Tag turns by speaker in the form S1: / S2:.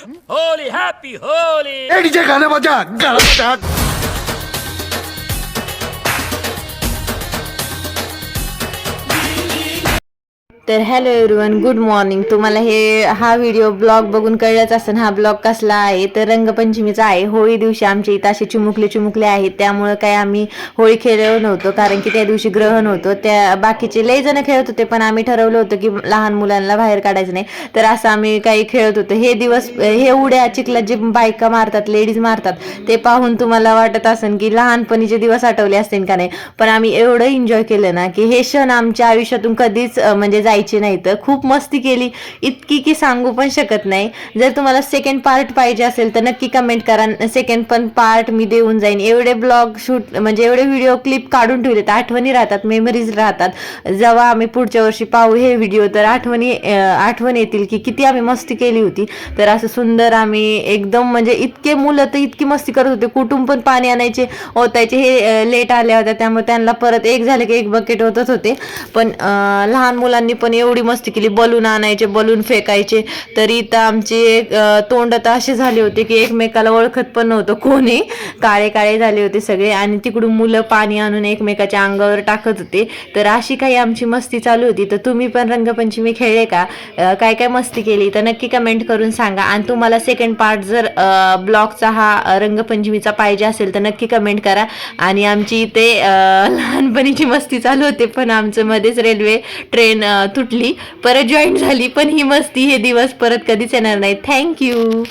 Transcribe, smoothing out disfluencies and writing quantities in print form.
S1: Holy, happy Holi.
S2: ए DJ गाना बजा, गाना बजा।
S3: तर हॅलो एव्हरीवन, गुड मॉर्निंग. तुम्हाला हा व्हिडिओ ब्लॉग बघून कळलंच असेल हा ब्लॉग कसला आहे. तर रंगपंचमीचा आहे. होळी दिवशी आमच्या इथं असे चिमुकले आहेत, त्यामुळे काय आम्ही होळी खेळलो नव्हतो, कारण की त्या दिवशी ग्रहण होतं. त्या बाकीचे लय जण खेळत होते, पण आम्ही ठरवलं होतं की लहान मुलांना बाहेर काढायचं नाही. तर असं आम्ही काही खेळत होतो. हे दिवस, हे उड्या चिखलात जे बायका मारतात, लेडीज मारतात, ते पाहून तुम्हाला वाटत असेल की लहानपणीचे दिवस आठवले असतील का नाही. पण आम्ही एवढं एन्जॉय केलं ना की हे क्षण आमच्या आयुष्यातून कधीच म्हणजे जायचे नाही. तर खूप मस्ती केली, इतकी की सांगू पण शकत नाही. जर तुम्हाला सेकंड पार्ट पाहिजे असेल तर नक्की कमेंट करा. सेकंड पण पार्ट मी देऊन जाईन. एवढे ब्लॉग शूट म्हणजे एवढे व्हिडिओ क्लिप काढून ठेवलेत, आठवणी राहतात, मेमरीज राहतात. जेव्हा आम्ही पुढच्या वर्षी पाहू हे व्हिडिओ, तर आठवण येतील की किती आम्ही मस्ती केली होती. तर असं सुंदर आम्ही एकदम म्हणजे इतके मुलं तर इतकी मस्ती करत होते, कुठून पण पाणी आणायचे, ओतायचे. हे लेट आल्या होत्या त्यामुळे त्यांना परत एक झाले की एक बकेट होतच होते. पण लहान मुलांनी पण एवढी मस्ती केली, बलून आणायचे, बलून फेकायचे. तरी तर आमचे तोंड तर असे झाले होते की एकमेकाला ओळखत पण नव्हतं कोणी, काळे काळे झाले होते सगळे. आणि तिकडून मुलं पाणी आणून एकमेकाच्या अंगावर टाकत होते. तर अशी काही आमची मस्ती चालू होती. तर तुम्ही पण रंगपंचमी खेळले का, काय काय मस्ती केली, तर नक्की कमेंट करून सांगा. आणि तुम्हाला सेकंड पार्ट जर ब्लॉगचा हा रंगपंचमीचा पाहिजे असेल तर नक्की कमेंट करा. आणि आमची इथे लहानपणीची मस्ती चालू होते, पण आमचं मध्येच रेल्वे ट्रेन तुटली, परत जॉईन झाली. पण ही मस्ती, हे दिवस परत कधीच येणार नाही. थँक्यू.